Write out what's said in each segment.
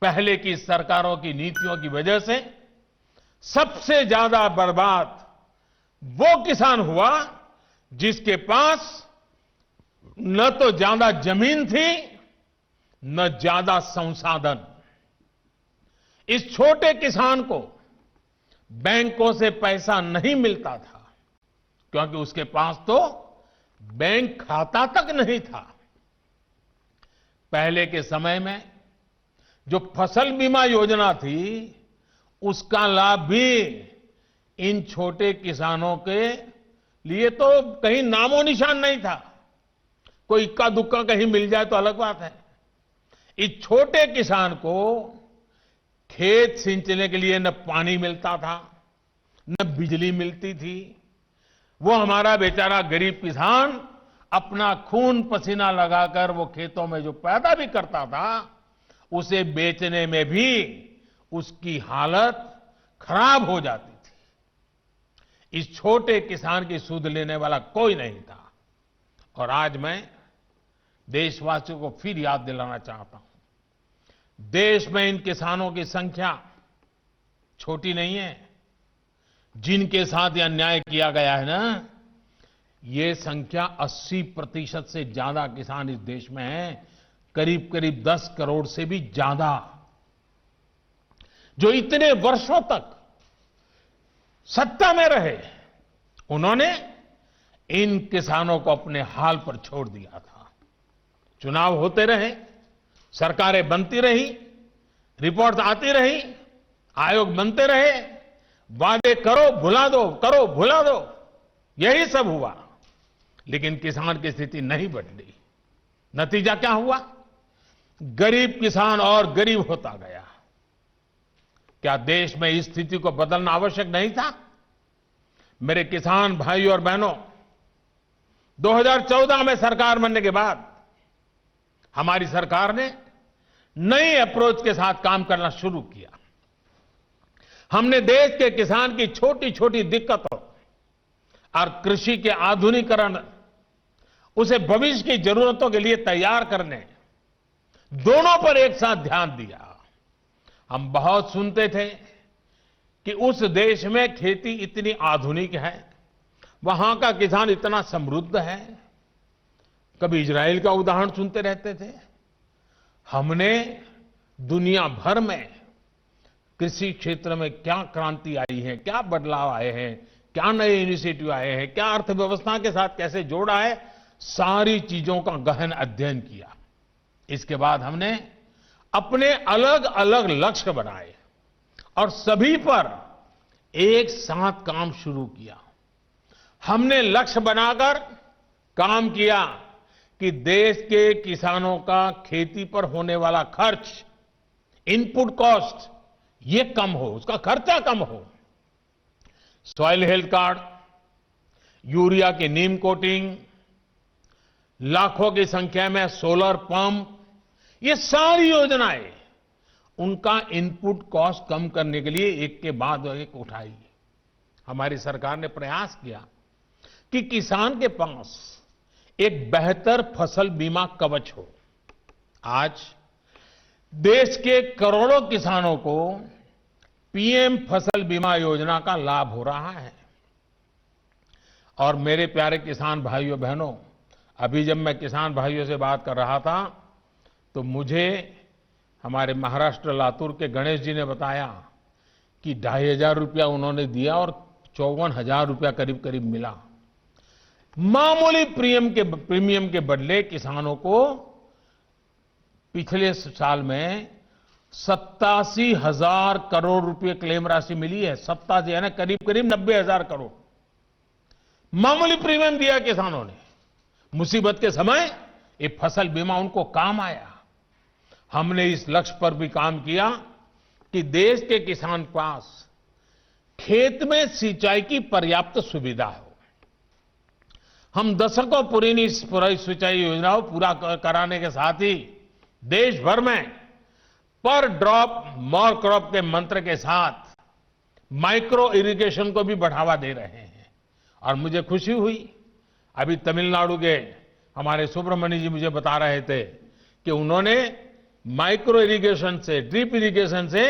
पहले की सरकारों की नीतियों की वजह से सबसे ज्यादा बर्बाद वो किसान हुआ जिसके पास न तो ज्यादा जमीन थी न ज्यादा संसाधन। इस छोटे किसान को बैंकों से पैसा नहीं मिलता था क्योंकि उसके पास तो बैंक खाता तक नहीं था। पहले के समय में जो फसल बीमा योजना थी उसका लाभ भी इन छोटे किसानों के लिए तो कहीं नामो निशान नहीं था। कोई इक्का दुक्का कहीं मिल जाए तो अलग बात है। इस छोटे किसान को खेत सिंचने के लिए न पानी मिलता था न बिजली मिलती थी। वो हमारा बेचारा गरीब किसान अपना खून पसीना लगाकर वो खेतों में जो पैदा भी करता था उसे बेचने में भी उसकी हालत खराब हो जाती थी। इस छोटे किसान की सुध लेने वाला कोई नहीं था। और आज मैं देशवासियों को फिर याद दिलाना चाहता हूं, देश में इन किसानों की संख्या छोटी नहीं है। जिनके साथ यह अन्याय किया गया है ना, ये संख्या 80% से ज्यादा किसान इस देश में हैं, करीब करीब 10 करोड़ से भी ज्यादा, जो इतने वर्षों तक सत्ता में रहे। उन्होंने इन किसानों को अपने हाल पर छोड़ दिया था। चुनाव होते रहे, सरकारें बनती रही, रिपोर्ट आती रही, आयोग बनते रहे, वादे करो भुला दो, करो भुला दो, यही सब हुआ। लेकिन किसान की स्थिति नहीं बदली। नतीजा क्या हुआ? गरीब किसान और गरीब होता गया। क्या देश में इस स्थिति को बदलना आवश्यक नहीं था? मेरे किसान भाइयों और बहनों, 2014 में सरकार बनने के बाद हमारी सरकार ने नई अप्रोच के साथ काम करना शुरू किया। हमने देश के किसान की छोटी छोटी दिक्कतों और कृषि के आधुनिकीकरण, उसे भविष्य की जरूरतों के लिए तैयार करने, दोनों पर एक साथ ध्यान दिया। हम बहुत सुनते थे कि उस देश में खेती इतनी आधुनिक है, वहां का किसान इतना समृद्ध है। कभी इजराइल का उदाहरण सुनते रहते थे। हमने दुनिया भर में कृषि क्षेत्र में क्या क्रांति आई है, क्या बदलाव आए हैं, क्या नए इनिशिएटिव आए हैं, क्या अर्थव्यवस्था के साथ कैसे जोड़ा है, सारी चीजों का गहन अध्ययन किया। इसके बाद हमने अपने अलग अलग लक्ष्य बनाए और सभी पर एक साथ काम शुरू किया। हमने लक्ष्य बनाकर काम किया कि देश के किसानों का खेती पर होने वाला खर्च, इनपुट कॉस्ट, ये कम हो, उसका खर्चा कम हो। सॉइल हेल्थ कार्ड, यूरिया की नीम कोटिंग, लाखों की संख्या में सोलर पंप, ये सारी योजनाएं उनका इनपुट कॉस्ट कम करने के लिए एक के बाद एक उठाई। हमारी सरकार ने प्रयास किया कि किसान के पास एक बेहतर फसल बीमा कवच हो। आज देश के करोड़ों किसानों को पीएम फसल बीमा योजना का लाभ हो रहा है। और मेरे प्यारे किसान भाइयों बहनों, अभी जब मैं किसान भाइयों से बात कर रहा था तो मुझे हमारे महाराष्ट्र लातूर के गणेश जी ने बताया कि 2,500 रुपया उन्होंने दिया और 54,000 रुपया करीब करीब मिला। मामूली प्रीमियम के बदले किसानों को पिछले साल में 87,000 करोड़ रुपए क्लेम राशि मिली है। 87 यानी करीब करीब 90,000 करोड़ मामूली प्रीमियम दिया किसानों ने। मुसीबत के समय ये फसल बीमा उनको काम आया। हमने इस लक्ष्य पर भी काम किया कि देश के किसान पास खेत में सिंचाई की पर्याप्त सुविधा हो। हम दशकों पुरानी सिंचाई योजनाओं पूरा कराने के साथ ही देश भर में पर ड्रॉप मोर क्रॉप के मंत्र के साथ माइक्रो इरिगेशन को भी बढ़ावा दे रहे हैं। और मुझे खुशी हुई, अभी तमिलनाडु के हमारे सुब्रमण्य जी मुझे बता रहे थे कि उन्होंने माइक्रो इरिगेशन से, ड्रिप इरिगेशन से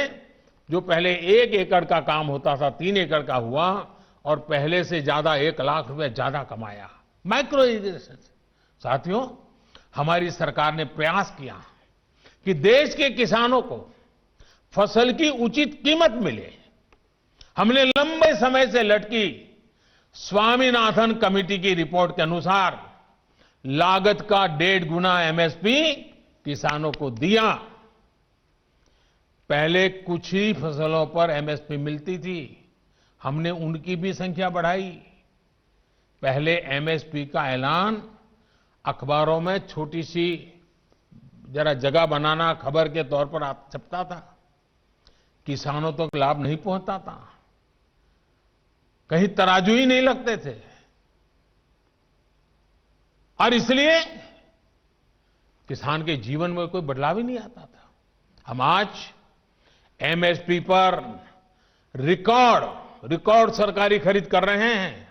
जो पहले 1 एकड़ का काम होता था 3 एकड़ का हुआ और पहले से ज्यादा 1 लाख रुपए ज्यादा कमाया माइक्रो इरिगेशन से। साथियों, हमारी सरकार ने प्रयास किया कि देश के किसानों को फसल की उचित कीमत मिले। हमने लंबे समय से लटकी स्वामीनाथन कमेटी की रिपोर्ट के अनुसार लागत का 1.5 गुना एमएसपी किसानों को दिया। पहले कुछ ही फसलों पर एमएसपी मिलती थी, हमने उनकी भी संख्या बढ़ाई। पहले एमएसपी का ऐलान अखबारों में छोटी सी जरा जगह बनाना खबर के तौर पर छपता था, किसानों तक लाभ नहीं पहुंचता था, कहीं तराजू ही नहीं लगते थे और इसलिए किसान के जीवन में कोई बदलाव ही नहीं आता था। हम आज एमएसपी पर रिकॉर्ड सरकारी खरीद कर रहे हैं।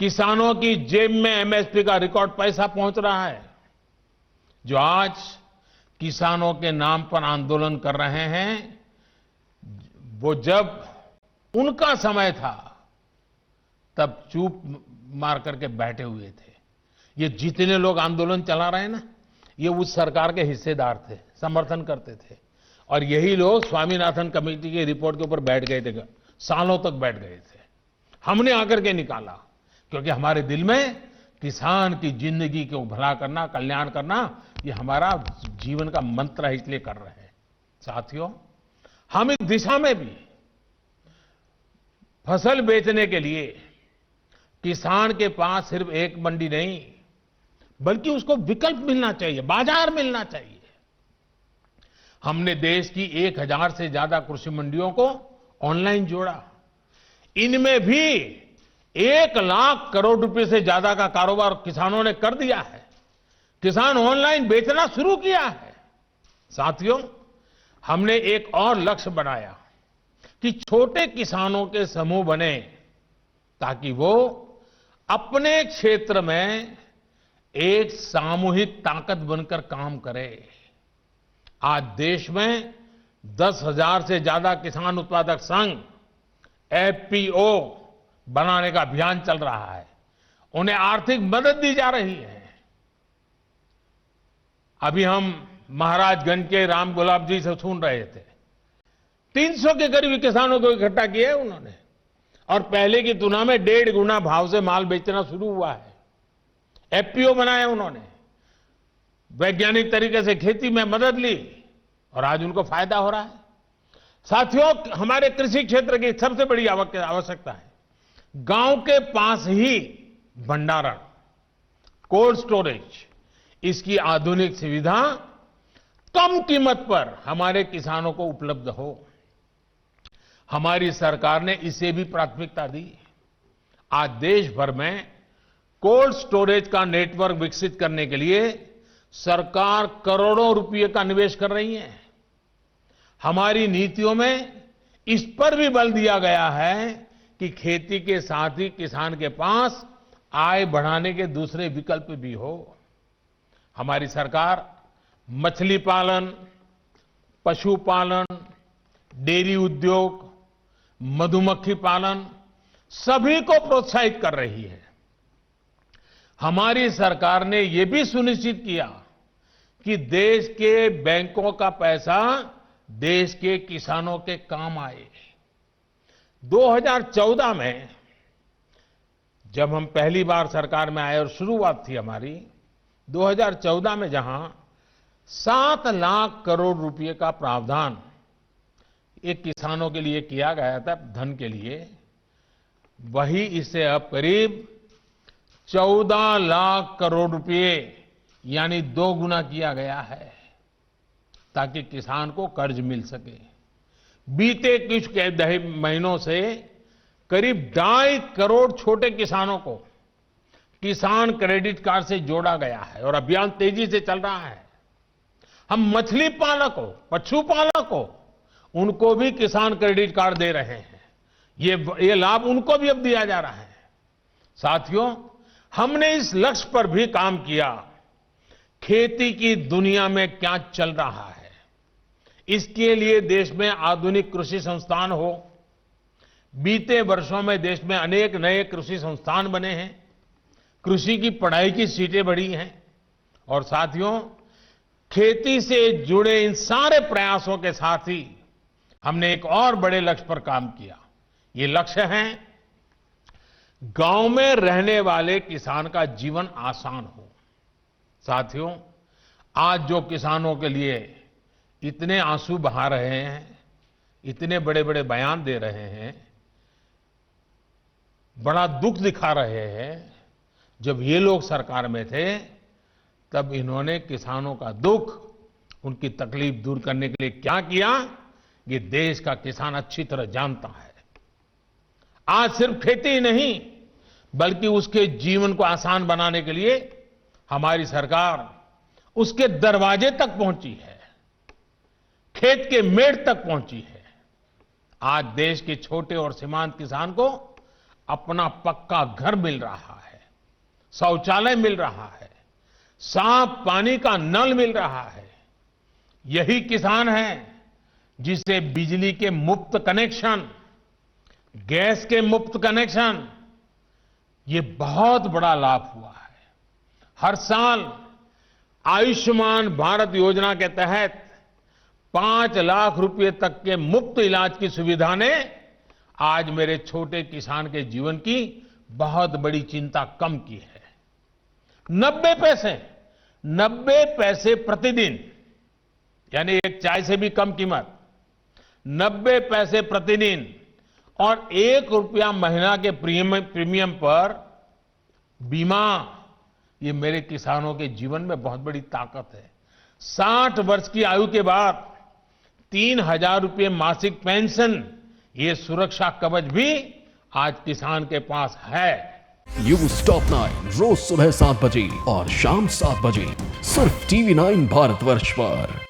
किसानों की जेब में एमएसपी का रिकॉर्ड पैसा पहुंच रहा है। जो आज किसानों के नाम पर आंदोलन कर रहे हैं, वो जब उनका समय था तब चूप मार करके बैठे हुए थे। ये जितने लोग आंदोलन चला रहे हैं ना, ये उस सरकार के हिस्सेदार थे, समर्थन करते थे और यही लोग स्वामीनाथन कमेटी की रिपोर्ट के ऊपर बैठ गए थे, सालों तक बैठ गए थे। हमने आकर के निकाला क्योंकि हमारे दिल में किसान की जिंदगी को भला करना, कल्याण करना, ये हमारा जीवन का मंत्र है, इसलिए कर रहे हैं। साथियों, हम इस दिशा में भी फसल बेचने के लिए किसान के पास सिर्फ एक मंडी नहीं, बल्कि उसको विकल्प मिलना चाहिए, बाजार मिलना चाहिए। हमने देश की 1000 से ज्यादा कृषि मंडियों को ऑनलाइन जोड़ा। इनमें भी 1 लाख करोड़ रुपए से ज्यादा का कारोबार किसानों ने कर दिया है। किसान ऑनलाइन बेचना शुरू किया है। साथियों, हमने एक और लक्ष्य बनाया कि छोटे किसानों के समूह बने ताकि वो अपने क्षेत्र में एक सामूहिक ताकत बनकर काम करे। आज देश में 10,000 से ज्यादा किसान उत्पादक संघ एफपीओ बनाने का अभियान चल रहा है। उन्हें आर्थिक मदद दी जा रही है। अभी हम महाराजगंज के राम गुलाब जी से सुन रहे थे, 300 के करीब किसानों को इकट्ठा किया है उन्होंने और पहले की तुलना में 1.5 गुना भाव से माल बेचना शुरू हुआ है। एफपीओ बनाया उन्होंने, वैज्ञानिक तरीके से खेती में मदद ली और आज उनको फायदा हो रहा है। साथियों, हमारे कृषि क्षेत्र की सबसे बड़ी आवश्यकता है गांव के पास ही भंडारण, कोल्ड स्टोरेज, इसकी आधुनिक सुविधा कम कीमत पर हमारे किसानों को उपलब्ध हो। हमारी सरकार ने इसे भी प्राथमिकता दी। आज देश भर में कोल्ड स्टोरेज का नेटवर्क विकसित करने के लिए सरकार करोड़ों रुपए का निवेश कर रही है। हमारी नीतियों में इस पर भी बल दिया गया है कि खेती के साथ ही किसान के पास आय बढ़ाने के दूसरे विकल्प भी हो। हमारी सरकार मछली पालन, पशुपालन, डेयरी उद्योग, मधुमक्खी पालन सभी को प्रोत्साहित कर रही है। हमारी सरकार ने यह भी सुनिश्चित किया कि देश के बैंकों का पैसा देश के किसानों के काम आए। 2014 में जब हम पहली बार सरकार में आए और शुरुआत थी हमारी, 2014 में जहां 7 लाख करोड़ रुपए का प्रावधान एक किसानों के लिए किया गया था धन के लिए, वही इसे अब करीब 14 लाख करोड़ रुपए यानी 2 गुना किया गया है ताकि किसान को कर्ज मिल सके। बीते कुछ महीनों से करीब 2.5 करोड़ छोटे किसानों को किसान क्रेडिट कार्ड से जोड़ा गया है और अभियान तेजी से चल रहा है। हम मछली पालकों, पशुपालकों, उनको भी किसान क्रेडिट कार्ड दे रहे हैं। ये लाभ उनको भी अब दिया जा रहा है। साथियों, हमने इस लक्ष्य पर भी काम किया खेती की दुनिया में क्या चल रहा है। इसके लिए देश में आधुनिक कृषि संस्थान हो। बीते वर्षों में देश में अनेक नए कृषि संस्थान बने हैं, कृषि की पढ़ाई की सीटें बढ़ी हैं और साथियों, खेती से जुड़े इन सारे प्रयासों के साथ ही हमने एक और बड़े लक्ष्य पर काम किया। ये लक्ष्य है गांव में रहने वाले किसान का जीवन आसान हो। साथियों, आज जो किसानों के लिए इतने आंसू बहा रहे हैं, इतने बड़े बड़े बयान दे रहे हैं, बड़ा दुख दिखा रहे हैं, जब ये लोग सरकार में थे तब इन्होंने किसानों का दुख, उनकी तकलीफ दूर करने के लिए क्या किया, ये देश का किसान अच्छी तरह जानता है। आज सिर्फ खेती ही नहीं, बल्कि उसके जीवन को आसान बनाने के लिए हमारी सरकार उसके दरवाजे तक पहुंची है, खेत के मेड़ तक पहुंची है। आज देश के छोटे और सीमांत किसान को अपना पक्का घर मिल रहा है, शौचालय मिल रहा है, साफ पानी का नल मिल रहा है। यही किसान है जिसे बिजली के मुफ्त कनेक्शन, गैस के मुफ्त कनेक्शन, ये बहुत बड़ा लाभ हुआ है। हर साल आयुष्मान भारत योजना के तहत 5 लाख रुपए तक के मुफ्त इलाज की सुविधा ने आज मेरे छोटे किसान के जीवन की बहुत बड़ी चिंता कम की है। 90 पैसे प्रतिदिन, यानी एक चाय से भी कम कीमत, 90 पैसे प्रतिदिन और 1 रुपया महीना के प्रीमियम पर बीमा, ये मेरे किसानों के जीवन में बहुत बड़ी ताकत है। 60 वर्ष की आयु के बाद 3,000 रुपये मासिक पेंशन, ये सुरक्षा कवच भी आज किसान के पास है। न्यूज टॉप 9 रोज सुबह 7 बजे और शाम 7 बजे सिर्फ TV9 भारतवर्ष पर।